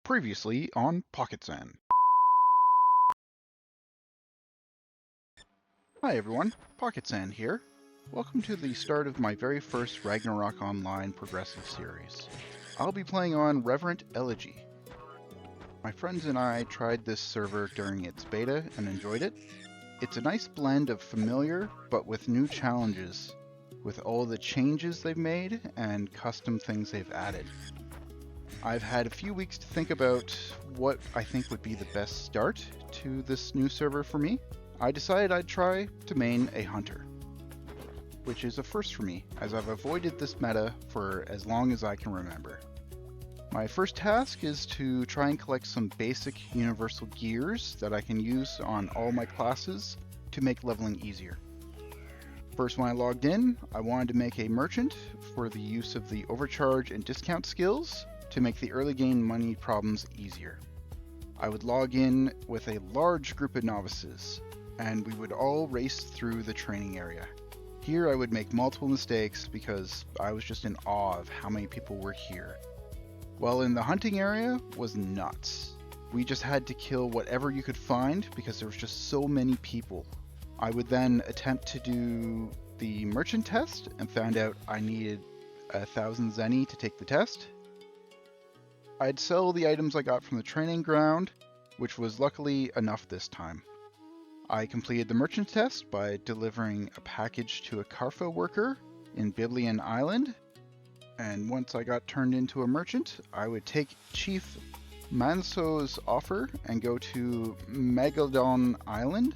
Previously on Pocket Sand. Hi everyone, Pocket Sand here. Welcome to the start of my very first Ragnarok Online progressive series. I'll be playing on Revenant Elegy. My friends and I tried this server during its beta and enjoyed it. It's a nice blend of familiar but with new challenges, with all the changes they've made and custom things they've added. I've had a few weeks to think about what I think would be the best start to this new server for me. I decided I'd try to main a hunter, which is a first for me, as I've avoided this meta for as long as I can remember. My first task is to try and collect some basic universal gears that I can use on all my classes to make leveling easier. First, when I logged in, I wanted to make a merchant for the use of the overcharge and discount skills to make the early game money problems easier. I would log in with a large group of novices, and we would all race through the training area. Here I would make multiple mistakes because I was just in awe of how many people were here. While in the hunting area was nuts. We just had to kill whatever you could find because there was just so many people. I would then attempt to do the merchant test and found out I needed 1,000 zenny to take the test. I'd sell the items I got from the training ground, which was luckily enough this time. I completed the merchant test by delivering a package to a Carfa worker in Biblian Island, and once I got turned into a merchant, I would take Chief Manso's offer and go to Megalodon Island,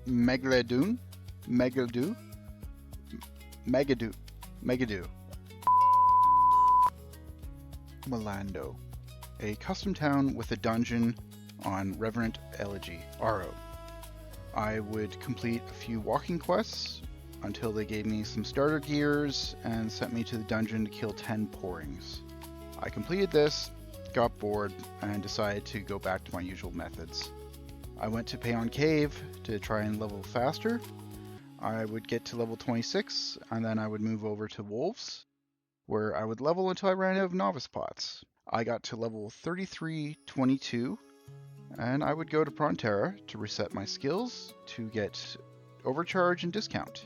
Megaladu, Melando, a custom town with a dungeon on Revenant Elegy, RO. I would complete a few walking quests until they gave me some starter gears and sent me to the dungeon to kill 10 pourings. I completed this, got bored, and decided to go back to my usual methods. I went to Payon Cave to try and level faster. I would get to level 26, and then I would move over to Wolves, where I would level until I ran out of novice pots. I got to level 33-22, and I would go to Prontera to reset my skills to get overcharge and discount.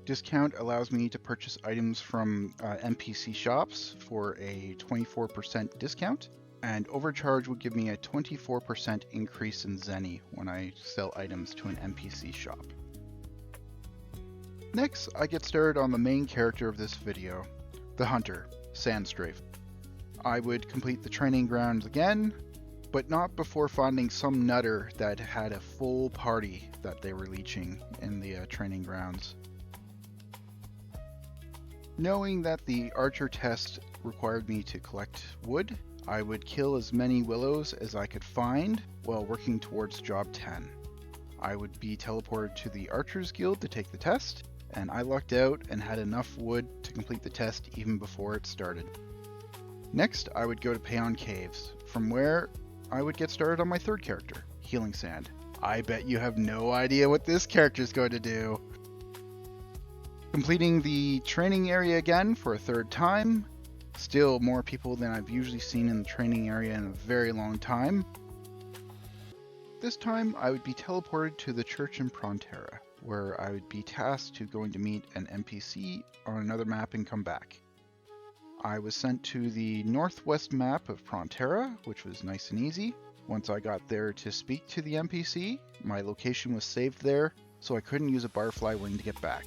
Discount allows me to purchase items from NPC shops for a 24% discount, and overcharge would give me a 24% increase in zenny when I sell items to an NPC shop. Next, I get started on the main character of this video, the hunter, Sandstrafe. I would complete the training grounds again, but not before finding some nutter that had a full party that they were leeching in the training grounds. Knowing that the archer test required me to collect wood, I would kill as many willows as I could find while working towards job 10. I would be teleported to the Archers Guild to take the test, and I lucked out and had enough wood to complete the test even before it started. Next, I would go to Payon Caves, from where I would get started on my third character, Healing Sand. I bet you have no idea what this character is going to do. Completing the training area again for a third time. Still more people than I've usually seen in the training area in a very long time. This time I would be teleported to the church in Prontera, where I would be tasked to going to meet an NPC on another map and come back. I was sent to the northwest map of Prontera, which was nice and easy. Once I got there to speak to the NPC, my location was saved there, so I couldn't use a barfly wing to get back.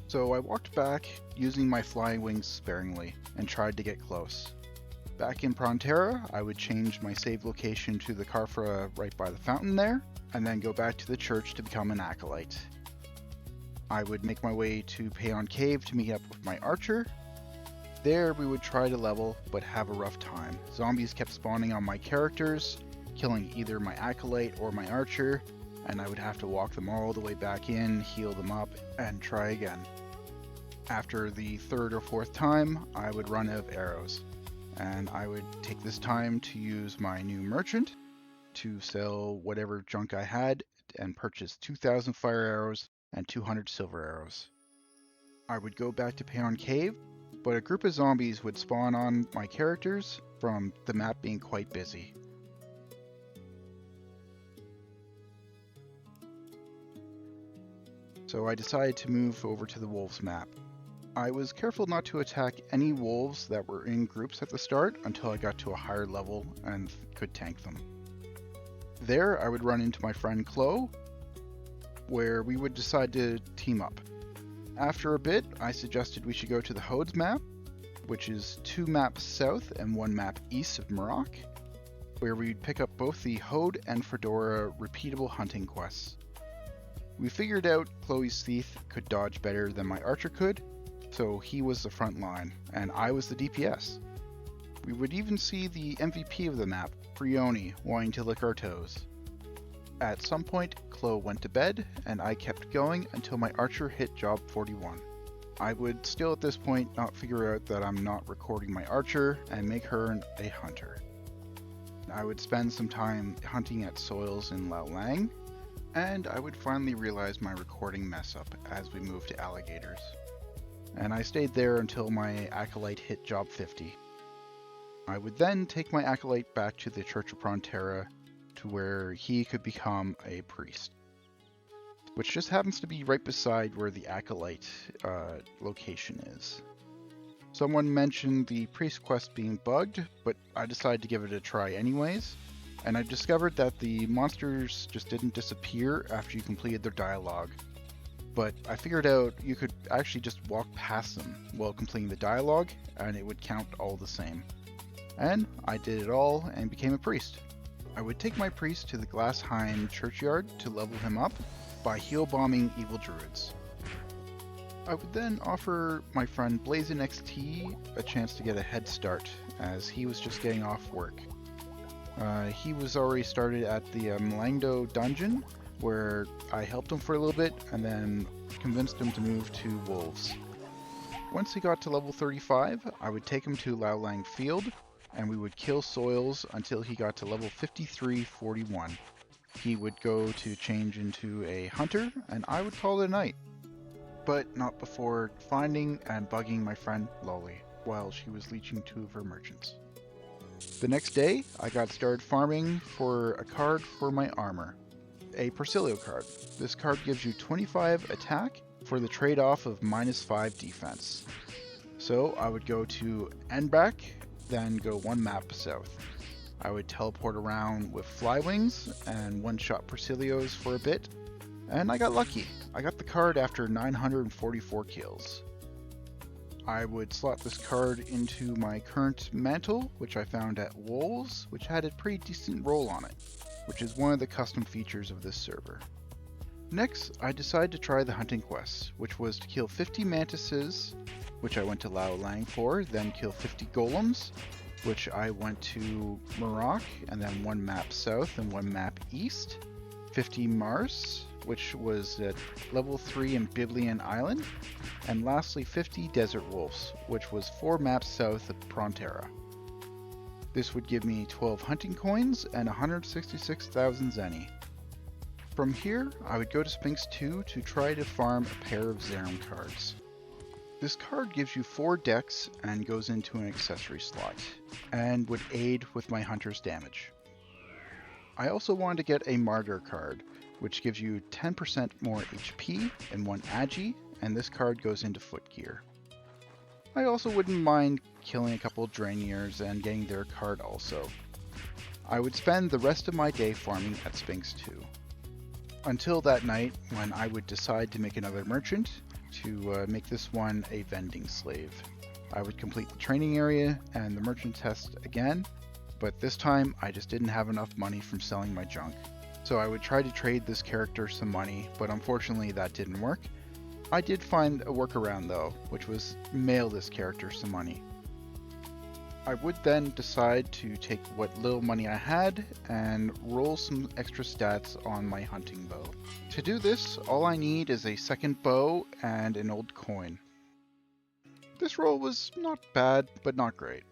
So I walked back using my flying wings sparingly and tried to get close. Back in Prontera, I would change my save location to the Carfa right by the fountain there, and then go back to the church to become an acolyte. I would make my way to Payon Cave to meet up with my archer. There we would try to level, but have a rough time. Zombies kept spawning on my characters, killing either my acolyte or my archer, and I would have to walk them all the way back in, heal them up, and try again. After the third or fourth time, I would run out of arrows, and I would take this time to use my new merchant to sell whatever junk I had and purchase 2,000 fire arrows and 200 silver arrows. I would go back to Payon Cave but a group of zombies would spawn on my characters from the map being quite busy. So I decided to move over to the wolves map. I was careful not to attack any wolves that were in groups at the start until I got to a higher level and could tank them. There I would run into my friend Chloe, where we would decide to team up. After a bit, I suggested we should go to the Hodes map, which is 2 maps south and 1 map east of Marok, where we'd pick up both the Hode and Fedora repeatable hunting quests. We figured out Chloe's thief could dodge better than my archer could, so he was the front line, and I was the DPS. We would even see the MVP of the map, Brioni, wanting to lick our toes. At some point, Chloe went to bed, and I kept going until my archer hit job 41. I would still at this point not figure out that I'm not recording my archer and make her a hunter. I would spend some time hunting at soils in Lao Lang, and I would finally realize my recording mess up as we moved to alligators. And I stayed there until my acolyte hit job 50. I would then take my acolyte back to the Church of Prontera to where he could become a priest, which just happens to be right beside where the acolyte location is. Someone mentioned the priest quest being bugged, but I decided to give it a try anyways, and I discovered that the monsters just didn't disappear after you completed their dialogue. But I figured out you could actually just walk past them while completing the dialogue, and it would count all the same. And I did it all and became a priest. I would take my priest to the Glassheim churchyard to level him up by heal bombing evil druids. I would then offer my friend Blazin XT a chance to get a head start, as he was just getting off work. He was already started at the Malangdo dungeon, where I helped him for a little bit and then convinced him to move to wolves. Once he got to level 35, I would take him to Lao Lang Field, and we would kill soils until he got to level 53-41. He would go to change into a hunter, and I would call it a night. But not before finding and bugging my friend Lolly while she was leeching 2 of her merchants. The next day, I got started farming for a card for my armor, a Persilio card. This card gives you 25 attack for the trade-off of -5 defense. So I would go to Enbrak, then go 1 map south. I would teleport around with Flywings and one-shot Persilios for a bit, and I got lucky. I got the card after 944 kills. I would slot this card into my current mantle, which I found at Wolves, which had a pretty decent roll on it, which is one of the custom features of this server. Next, I decided to try the hunting quest, which was to kill 50 mantises, which I went to Lao Lang for, then kill 50 golems, which I went to Marok, and then 1 map south and 1 map east, 50 Mars, which was at level 3 in Biblian Island, and lastly 50 Desert Wolves, which was 4 maps south of Prontera. This would give me 12 hunting coins and 166,000 zenny. From here, I would go to Sphinx 2 to try to farm a pair of Zerum cards. This card gives you 4 decks and goes into an accessory slot, and would aid with my hunter's damage. I also wanted to get a Martyr card, which gives you 10% more HP and 1 Agi, and this card goes into foot gear. I also wouldn't mind killing a couple Draeniers and getting their card also. I would spend the rest of my day farming at Sphinx 2. Until that night, when I would decide to make another merchant, to make this one a vending slave. I would complete the training area and the merchant test again, but this time I just didn't have enough money from selling my junk. So I would try to trade this character some money, but unfortunately that didn't work. I did find a workaround though, which was mail this character some money. I would then decide to take what little money I had and roll some extra stats on my hunting bow. To do this, all I need is a second bow and an old coin. This roll was not bad, but not great.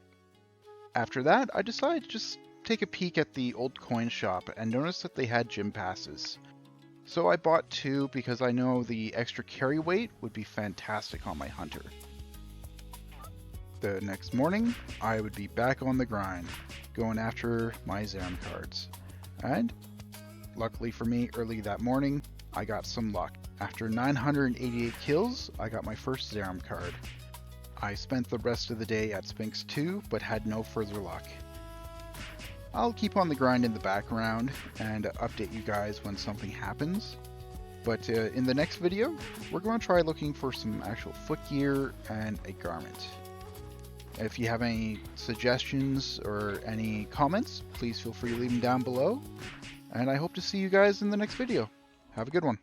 After that, I decided to just take a peek at the old coin shop and noticed that they had gym passes. So I bought 2 because I know the extra carry weight would be fantastic on my hunter. The next morning, I would be back on the grind, going after my Zeram cards. And luckily for me, early that morning, I got some luck. After 988 kills, I got my first Zeram card. I spent the rest of the day at Sphinx 2, but had no further luck. I'll keep on the grind in the background and update you guys when something happens. But in the next video, we're going to try looking for some actual foot gear and a garment. If you have any suggestions or any comments, please feel free to leave them down below. And I hope to see you guys in the next video. Have a good one.